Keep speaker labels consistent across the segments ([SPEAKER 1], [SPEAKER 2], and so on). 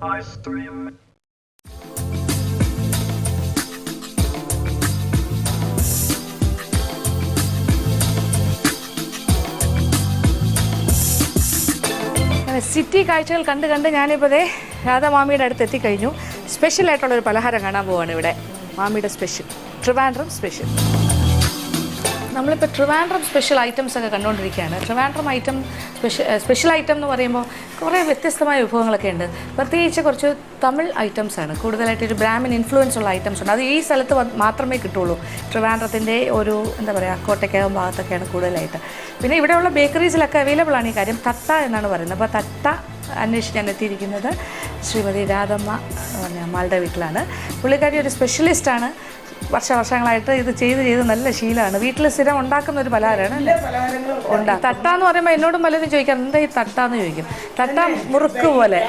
[SPEAKER 1] City കാഴ്ചകൾ കണ്ട് കണ്ട് ഞാനിപ്പോൾ രാധാമാമിയുടെ അടുത്ത് എത്തിക്കഴിഞ്ഞു. സ്പെഷ്യലായിട്ടുള്ളൊരു പലഹാരം കാണാൻ പോവാണ് ഇവിടെ. മാമിയുടെ സ്പെഷ്യൽ, ട്രിവാൻഡ്രം സ്പെഷ്യൽ. നമ്മളിപ്പോൾ ട്രിവാൻഡ്രം സ്പെഷ്യൽ ഐറ്റംസ് ഒക്കെ കണ്ടുകൊണ്ടിരിക്കുകയാണ്. ട്രിവാൻഡ്രം സ്പെഷ്യൽ ഐറ്റം എന്ന് പറയുമ്പോൾ കുറേ വ്യത്യസ്തമായ വിഭവങ്ങളൊക്കെ ഉണ്ട്. പ്രത്യേകിച്ച് കുറച്ച് തമിഴ് ഐറ്റംസാണ് കൂടുതലായിട്ട്. ഒരു ബ്രാഹ്മിൻ ഇൻഫ്ലുവൻസ് ഉള്ള ഐറ്റംസ് ഉണ്ട്. അത് ഈ സ്ഥലത്ത് മാത്രമേ കിട്ടുള്ളൂ. ട്രിവാൻഡ്രത്തിൻ്റെ ഒരു എന്താ പറയുക, കോട്ടയ്ക്കകം ഭാഗത്തൊക്കെയാണ് കൂടുതലായിട്ട്. പിന്നെ ഇവിടെയുള്ള ബേക്കറീസിലൊക്കെ അവൈലബിൾ ആണ് ഈ കാര്യം. തട്ട എന്നാണ് പറയുന്നത്. അപ്പോൾ തട്ട അന്വേഷിച്ച് ഞാൻ എത്തിയിരിക്കുന്നത് ശ്രീമതി രാധമ്മ അമ്മാളുടെ വീട്ടിലാണ്. പുള്ളിക്കാരി ഒരു സ്പെഷ്യലിസ്റ്റാണ്. വർഷങ്ങളായിട്ട് ഇത് ചെയ്ത് നല്ല ശീലമാണ്. വീട്ടിൽ സ്ഥിരം ഉണ്ടാക്കുന്ന ഒരു പലഹാരമാണ് തട്ട എന്ന് പറയുമ്പോൾ എന്നോടും പലരും ചോദിക്കാം, എന്താ ഈ തട്ടാന്ന് ചോദിക്കും. തട്ട മുറുക്ക് പോലെ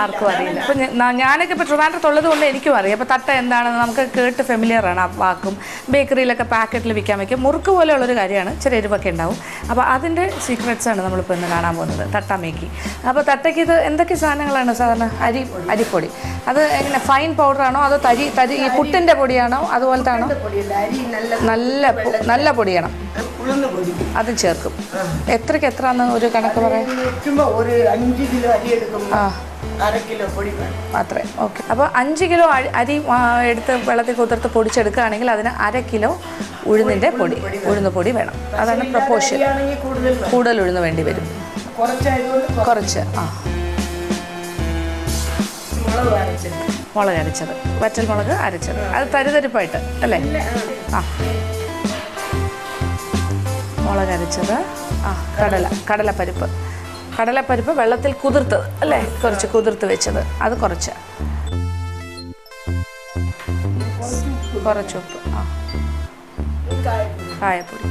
[SPEAKER 1] ആർക്കും അറിയില്ല. അപ്പം ഞാനൊക്കെ ഇപ്പോൾ ട്രിവാൻഡ്രത്തുള്ളത് കൊണ്ട് എനിക്കും അറിയാം. അപ്പോൾ തട്ട എന്താണെന്ന് നമുക്ക് കേട്ട് ഫെമിലിയറാണ്. ആ വാക്കും ബേക്കറിയിലൊക്കെ പാക്കറ്റിൽ വിൽക്കാൻ വയ്ക്കും. മുറുക്ക് പോലെയുള്ളൊരു കാര്യമാണ്. ചെറിയ എരിവൊക്കെ ഉണ്ടാവും. അപ്പോൾ അതിൻ്റെ സീക്രറ്റ്സാണ് നമ്മളിപ്പോൾ ഇന്ന് കാണാൻ പോകുന്നത്. തട്ട മേക്കി. അപ്പോൾ തട്ടയ്ക്ക് ഇത് എന്തൊക്കെ സാധനങ്ങളാണ് സാധാരണ? അരിപ്പൊടി. അത് എങ്ങനെ ഫൈൻ പൗഡറാണോ അതോ തരി ഈ പുട്ടിൻ്റെ പൊടിയാണോ അതുപോലത്തെ ആണോ? നല്ല പൊടിയണം. അത് ചേർക്കും. എത്രയ്ക്ക് എത്രയാണെന്ന് ഒരു കണക്ക് പറയാം? അത്രേ. ഓക്കെ. അപ്പോൾ 5 കിലോ അരി എടുത്ത് വെള്ളത്തിൽ കുതിർത്ത് പൊടിച്ചെടുക്കുകയാണെങ്കിൽ അതിന് 1/2 കിലോ ഉഴുന്ന് പൊടി വേണം. അതാണ് പ്രപ്പോർഷൻ. കൂടുതൽ ഉഴുന്ന് വേണ്ടി വരും. കുറച്ച്. മുളക് അരച്ചത്, വറ്റൽ മുളക് അരച്ചത്, അത് തരിതരിപ്പായിട്ട് അല്ലേ? മുളക് അരച്ചത്. കടലപ്പരിപ്പ് വെള്ളത്തിൽ കുതിർത്തത് അല്ലേ? കുറച്ച് കുതിർത്ത് വെച്ചത്, അത് കുറച്ച് ഉപ്പ്. കായപ്പൊടി,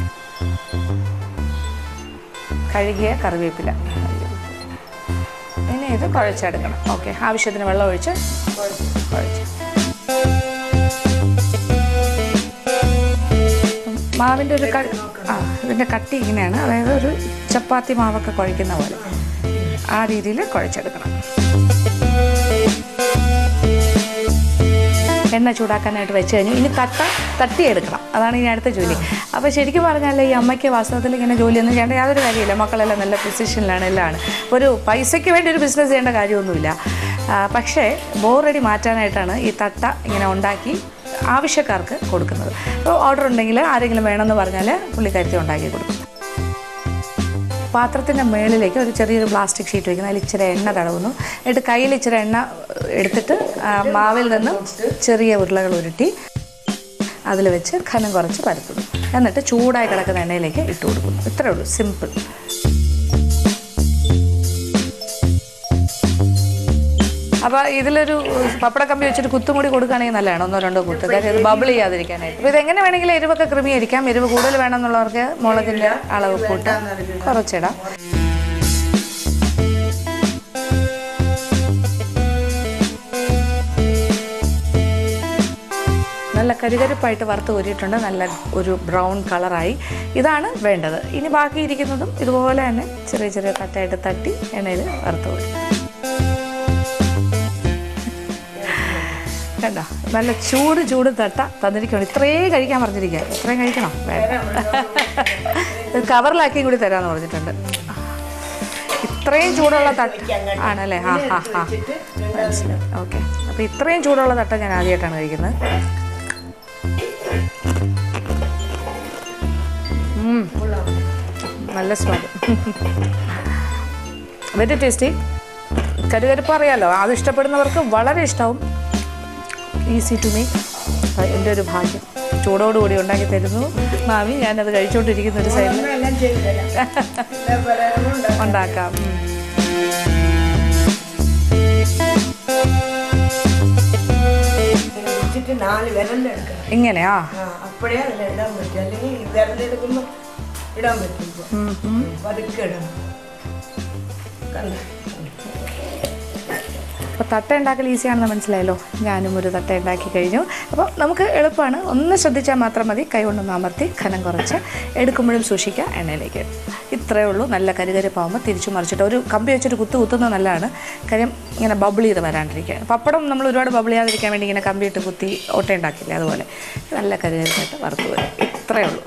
[SPEAKER 1] കഴുകിയ കറിവേപ്പില. ഇനി ഇത് കുഴച്ചെടുക്കണം. ഓക്കെ. ആവശ്യത്തിന് വെള്ളം ഒഴിച്ച് മാവിൻ്റെ ഒരു ഇതിൻ്റെ കട്ടി ഇങ്ങനെയാണ്. അതായത് ഒരു ചപ്പാത്തി മാവൊക്കെ കുഴയ്ക്കുന്ന പോലെ ആ രീതിയിൽ കുഴച്ചെടുക്കണം. എണ്ണ ചൂടാക്കാനായിട്ട് വെച്ച് കഴിഞ്ഞു. ഇനി തട്ടിയെടുക്കണം. അതാണ് ഇനി അടുത്ത ജോലി. അപ്പോൾ ശരിക്കും പറഞ്ഞാൽ ഈ അമ്മയ്ക്ക് വാസ്തവത്തിൽ ഇങ്ങനെ ജോലിയൊന്നും ചെയ്യേണ്ട യാതൊരു കാര്യമില്ല. മക്കളെല്ലാം നല്ല പൊസിഷനിലാണ്, എല്ലാമാണ്. ഒരു പൈസയ്ക്ക് വേണ്ടി ഒരു ബിസിനസ് ചെയ്യേണ്ട കാര്യമൊന്നുമില്ല. പക്ഷേ ബോറടി മാറ്റാനായിട്ടാണ് ഈ തട്ട ഇങ്ങനെ ഉണ്ടാക്കി ആവശ്യക്കാർക്ക് കൊടുക്കുന്നത്. അപ്പോൾ ഓർഡർ ഉണ്ടെങ്കിൽ ആരെങ്കിലും വേണമെന്ന് പറഞ്ഞാൽ പുള്ളിക്കാരത്തി ഉണ്ടാക്കി കൊടുക്കും. പാത്രത്തിൻ്റെ മുകളിലേക്ക് ഒരു ചെറിയൊരു പ്ലാസ്റ്റിക് ഷീറ്റ് വയ്ക്കുന്നു. അതിൽ ഇച്ചിരി എണ്ണ തടവുന്നു. എന്നിട്ട് കയ്യിൽ ഇച്ചിരി എണ്ണ എടുത്തിട്ട് മാവിൽ നിന്നും ചെറിയ ഉരുളകൾ ഉരുട്ടി അതിൽ വെച്ച് ഘനം കുറച്ച് പരത്തുന്നു. എന്നിട്ട് ചൂടായി കിടക്കുന്ന എണ്ണയിലേക്ക് ഇട്ട് കൊടുക്കുന്നു. ഇത്രയേ ഉള്ളൂ. സിമ്പിൾ. അപ്പോൾ ഇതിലൊരു പപ്പടക്കമ്പി വെച്ചിട്ട് കുത്തും കൂടി കൊടുക്കുകയാണെങ്കിൽ നല്ലതാണ്. 1-2 കുത്ത്. കാര്യം ഇത് ബബിൾ ചെയ്യാതിരിക്കാനായിട്ട്. അപ്പോൾ ഇതെങ്ങനെ വേണമെങ്കിലും എരിവൊക്കെ ക്രമീകരിക്കാം. എരിവ് കൂടുതൽ വേണമെന്നുള്ളവർക്ക് മുളകിൻ്റെ അളവ് കൂട്ട് കുറച്ചിടാം. നല്ല കരികരിപ്പായിട്ട് വറുത്ത് കോരിയിട്ടുണ്ട്. നല്ല ഒരു ബ്രൗൺ കളറായി. ഇതാണ് വേണ്ടത്. ഇനി ബാക്കിയിരിക്കുന്നതും ഇതുപോലെ തന്നെ ചെറിയ ചെറിയ കട്ടയായിട്ട് തട്ടി എണ്ണയിൽ വറുത്ത് കോരി. കണ്ടോ? നല്ല ചൂട് തട്ട തന്നിരിക്കണം. ഇത്രയും കഴിക്കാൻ പറഞ്ഞിരിക്കുക. ഇത്രയും കഴിക്കണം. വേണ്ട, കവറിലാക്കി കൂടി തരാമെന്ന് പറഞ്ഞിട്ടുണ്ട്. ഇത്രയും ചൂടുള്ള തട്ട ആണല്ലേ? മനസ്സിലായി. ഓക്കെ. അപ്പോൾ ഇത്രയും ചൂടുള്ള തട്ട ഞാൻ ആദ്യമായിട്ടാണ് കഴിക്കുന്നത്. നല്ല സ്വാദ്. Very tasty. കരുകരിപ്പ് അറിയാലോ, അത് ഇഷ്ടപ്പെടുന്നവർക്ക് വളരെ ഇഷ്ടവും. Easy to make. എൻ്റെ ഒരു ഭാഗ്യം. ചൂടോടുകൂടി ഉണ്ടാക്കി തരുന്നു മാമി. ഞാനത് കഴിച്ചുകൊണ്ടിരിക്കുന്ന ഒരു സൈഡിൽ ഉണ്ടാക്കാം. ഇങ്ങനെയാ? അപ്പോൾ തട്ട ഉണ്ടാക്കൽ ഈസിയാണെന്ന് മനസ്സിലായല്ലോ. ഞാനും ഒരു തട്ട ഉണ്ടാക്കി കഴിഞ്ഞു. അപ്പോൾ നമുക്ക് എളുപ്പമാണ്. ഒന്ന് ശ്രദ്ധിച്ചാൽ മാത്രം മതി. കൈ കൊണ്ടൊന്ന് അമർത്തി ഘനം കുറച്ച് എടുക്കുമ്പോഴും സൂക്ഷിക്കുക. എണ്ണയിലേക്ക് ഇത്രയേ ഉള്ളൂ. നല്ല കരികരിപ്പാകുമ്പോൾ തിരിച്ചു മറിച്ചിട്ട് ഒരു കമ്പി വെച്ചൊരു കുത്തുന്നത് നല്ലതാണ്. കാര്യം ഇങ്ങനെ ബബിൾ ചെയ്ത് വരാണ്ടിരിക്കാൻ. പപ്പടം നമ്മൾ ഒരുപാട് ബബിൾ ചെയ്യാതിരിക്കാൻ വേണ്ടി ഇങ്ങനെ കമ്പിയിട്ട് കുത്തി ഓട്ടയുണ്ടാക്കില്ലേ, അതുപോലെ നല്ല കരികരിപ്പായിട്ട് വറുത്ത് വരും. ഇത്രയേ ഉള്ളൂ.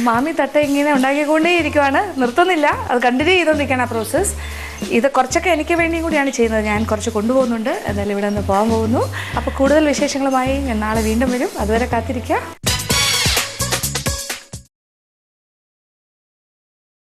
[SPEAKER 1] മാമി തട്ട ഇങ്ങനെ ഉണ്ടാക്കിക്കൊണ്ടേയിരിക്കുവാണ്, നിർത്തുന്നില്ല. അത് കണ്ടിന്യൂ ചെയ്തുകൊണ്ടിരിക്കുകയാണ് ആ പ്രോസസ്സ്. ഇത് കുറച്ചൊക്കെ എനിക്ക് വേണ്ടിയും കൂടിയാണ് ചെയ്യുന്നത്. ഞാൻ കുറച്ച് കൊണ്ടുപോകുന്നുണ്ട്. എന്തായാലും ഇവിടെ നിന്ന് പോകാൻ പോകുന്നു. അപ്പോൾ കൂടുതൽ വിശേഷങ്ങളുമായി ഞാൻ നാളെ വീണ്ടും വരും. അതുവരെ കാത്തിരിക്കുക.